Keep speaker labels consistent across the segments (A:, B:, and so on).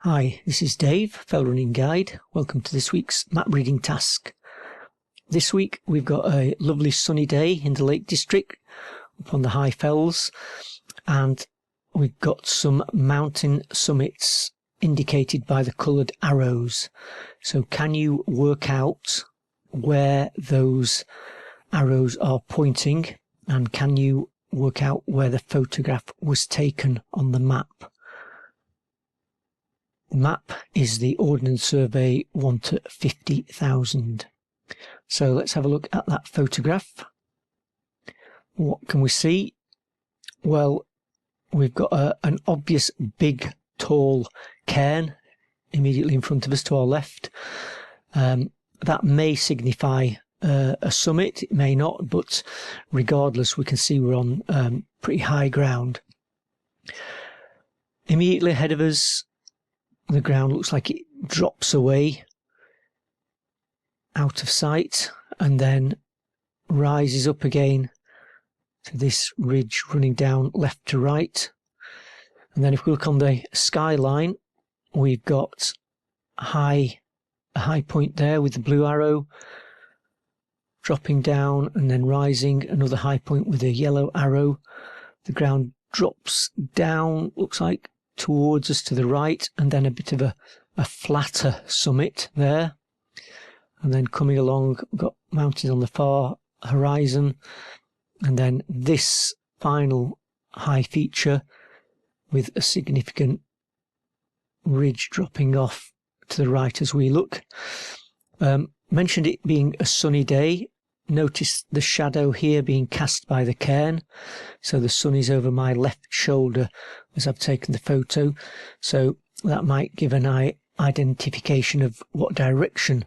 A: Hi, this is Dave, Fell Running Guide. Welcome to this week's map reading task. This week we've got a lovely sunny day in the Lake District up on the high fells, and we've got some mountain summits indicated by the coloured arrows. So can you work out where those arrows are pointing, and can you work out where the photograph was taken on the map? The map is the Ordnance Survey 1 to 50,000. So let's have a look at that photograph. What can we see? Well, we've got an obvious big tall cairn immediately in front of us to our left. That may signify a summit, it may not, but regardless we can see we're on pretty high ground. Immediately ahead of us, the ground looks like it drops away out of sight and then rises up again to this ridge running down left to right. And then if we look on the skyline, we've got a high point there with the blue arrow, dropping down and then rising, another high point with a yellow arrow. The ground drops down, looks like, towards us to the right, and then a bit of a flatter summit there. And then coming along, we've got mountains on the far horizon, and then this final high feature with a significant ridge dropping off to the right as we look. Mentioned it being a sunny day. Notice the shadow here being cast by the cairn, so the sun is over my left shoulder as I've taken the photo, so that might give an identification of what direction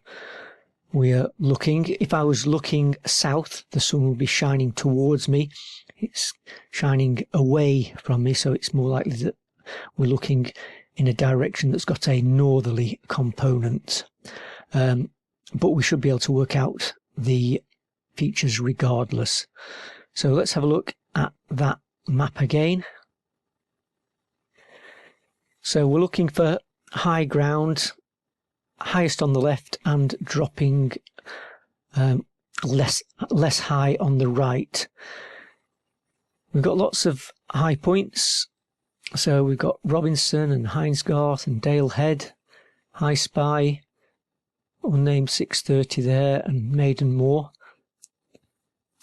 A: we are looking. If I was looking south, the sun will be shining towards me. It's shining away from me, so it's more likely that we're looking in a direction that's got a northerly component. But we should be able to work out the features regardless. So let's have a look at that map again. So we're looking for high ground, highest on the left and dropping less high on the right. We've got lots of high points. So we've got Robinson and Hinesgarth and Dale Head, High Spy, unnamed 630 there, and Maiden Moor.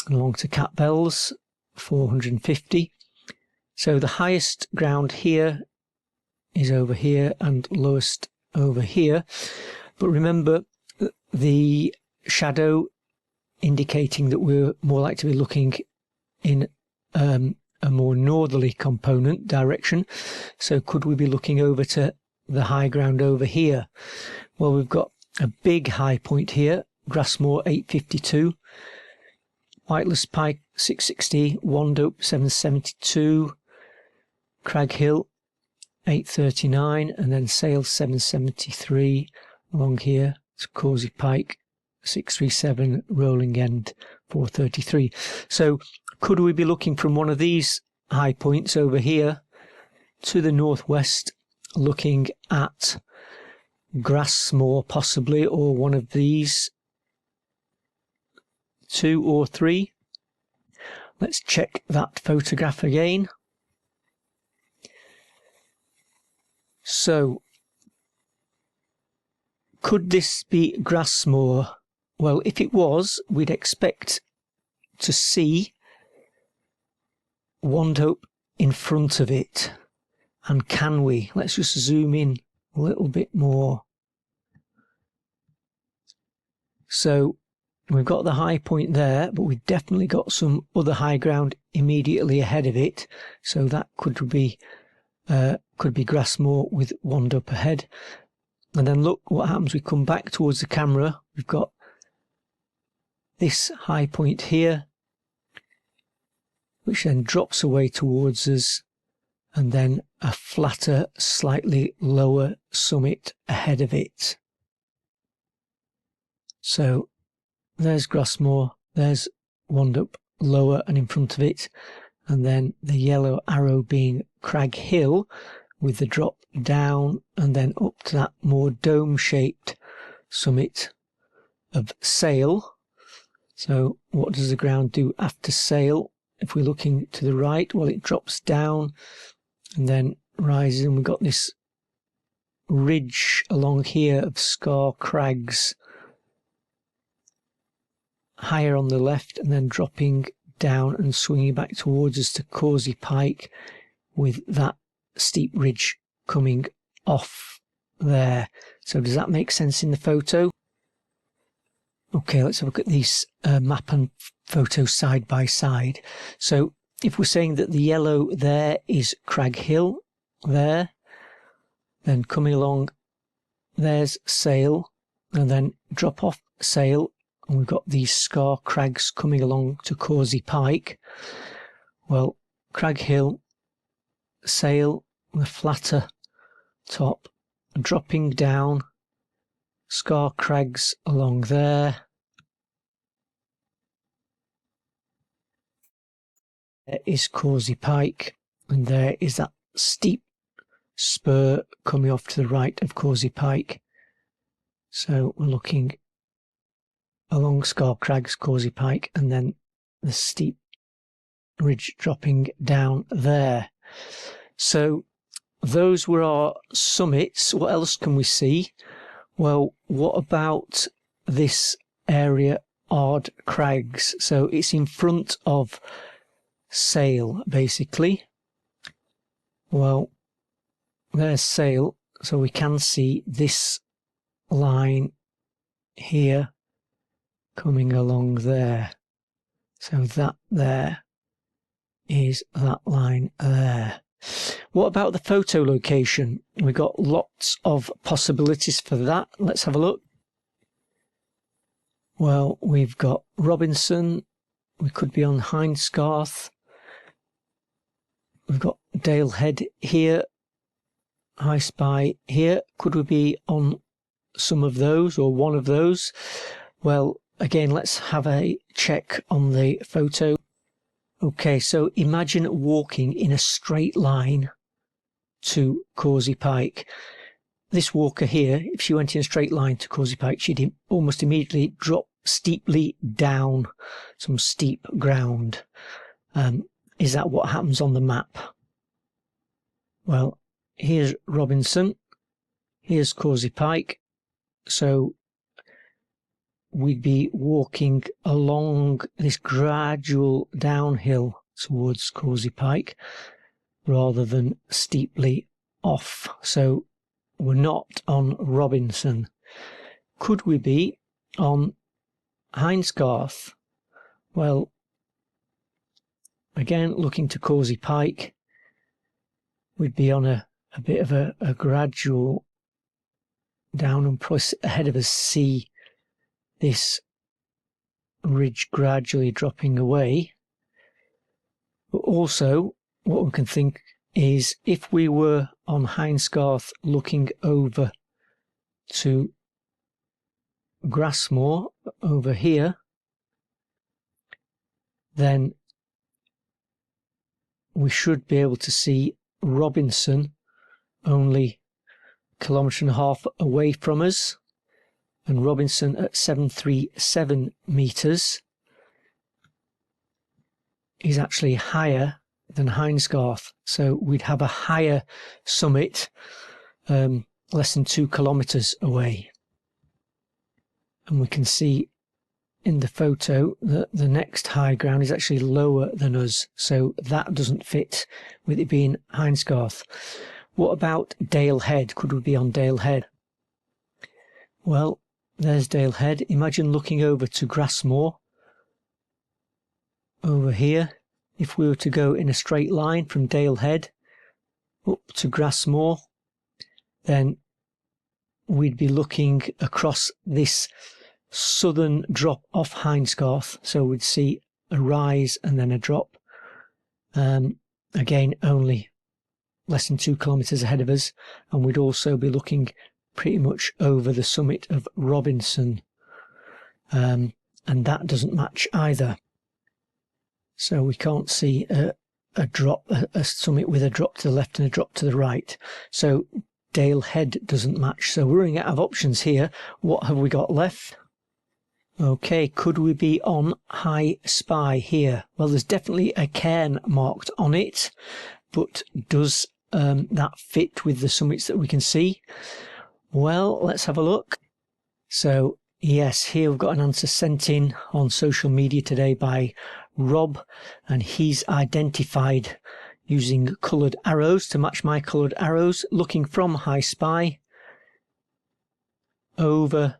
A: Along to Cat Bells, 450. So the highest ground here is over here and lowest over here. But remember, the shadow indicating that we're more likely to be looking in a more northerly component direction. So could we be looking over to the high ground over here? Well, we've got a big high point here, Grassmoor 852. Whiteless Pike 660, Wandope 772, Crag Hill 839, and then Sales 773 along here. It's Causey Pike 637, Rolling End 433. So could we be looking from one of these high points over here to the northwest, looking at Grassmoor possibly, or one of these 2 or 3. Let's check that photograph again. So, could this be Grassmoor? Well, if it was, we'd expect to see Wandope in front of it. And can we? Let's just zoom in a little bit more. So, we've got the high point there, but we've definitely got some other high ground immediately ahead of it. So that could be Grassmoor with Wandope ahead. And then look what happens. We come back towards the camera. We've got this high point here, which then drops away towards us, and then a flatter, slightly lower summit ahead of it. So there's Grassmoor, there's Wandope lower and in front of it, and then the yellow arrow being Crag Hill, with the drop down and then up to that more dome-shaped summit of Sail. So what does the ground do after Sail? If we're looking to the right, well, it drops down and then rises, and we've got this ridge along here of Scar Crags higher on the left, and then dropping down and swinging back towards us to Causey Pike, with that steep ridge coming off there. So does that make sense in the photo? Okay, let's have a look at these map and photo side by side. So if we're saying that the yellow there is Crag Hill there, then coming along there's Sail, and then drop off Sail, and we've got these Scar Crags coming along to Causey Pike. Well, Crag Hill, Sail, the flatter top, dropping down, Scar Crags along there. There is Causey Pike, and there is that steep spur coming off to the right of Causey Pike. So we're looking along Scar Crags, Causey Pike, and then the steep ridge dropping down there. So those were our summits. What else can we see? Well, what about this area, Ard Crags? So it's in front of Sail, basically. Well, there's Sail, so we can see this line here coming along there. So that there is that line there. What about the photo location? We've got lots of possibilities for that. Let's have a look. Well, we've got Robinson. We could be on Hindscarth. We've got Dale Head here. High Spy here. Could we be on some of those or one of those? Well, again, let's have a check on the photo. Okay, so imagine walking in a straight line to Causey Pike. This walker here, if she went in a straight line to Causey Pike, she'd almost immediately drop steeply down some steep ground. Is that what happens on the map? Well, here's Robinson, here's Causey Pike, so we'd be walking along this gradual downhill towards Causey Pike rather than steeply off. So we're not on Robinson. Could we be on Hindscarth? Well, again, looking to Causey Pike, we'd be on a bit of a gradual down, and plus ahead of us see this ridge gradually dropping away. But also what we can think is, if we were on Hindscarth looking over to Grassmoor over here, then we should be able to see Robinson only a kilometre and a half away from us, and Robinson at 737 metres is actually higher than Hindscarth, so we'd have a higher summit less than 2 kilometres away. And we can see in the photo that the next high ground is actually lower than us, so that doesn't fit with it being Hindscarth. What about Dale Head? Could we be on Dale Head? Well, there's Dale Head. Imagine looking over to Grassmoor over here. If we were to go in a straight line from Dale Head up to Grassmoor, then we'd be looking across this southern drop off Hindscarth, so we'd see a rise and then a drop. Again, only less than 2 kilometres ahead of us, and we'd also be looking pretty much over the summit of Robinson, and that doesn't match either. So we can't see a drop, a summit with a drop to the left and a drop to the right. So Dale Head doesn't match. So we're running out of options here. What have we got left? Okay, could we be on High Spy here? Well, there's definitely a cairn marked on it, but does that fit with the summits that we can see? Well, let's have a look. So yes, here we've got an answer sent in on social media today by Rob, and he's identified using coloured arrows to match my coloured arrows, looking from High Spy over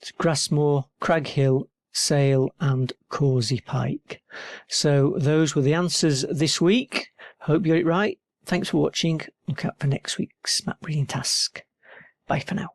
A: to Grassmoor, Crag Hill, Sale and Causey Pike. So those were the answers this week. Hope you got it right. Thanks for watching. Look out for next week's map reading task. Bye for now.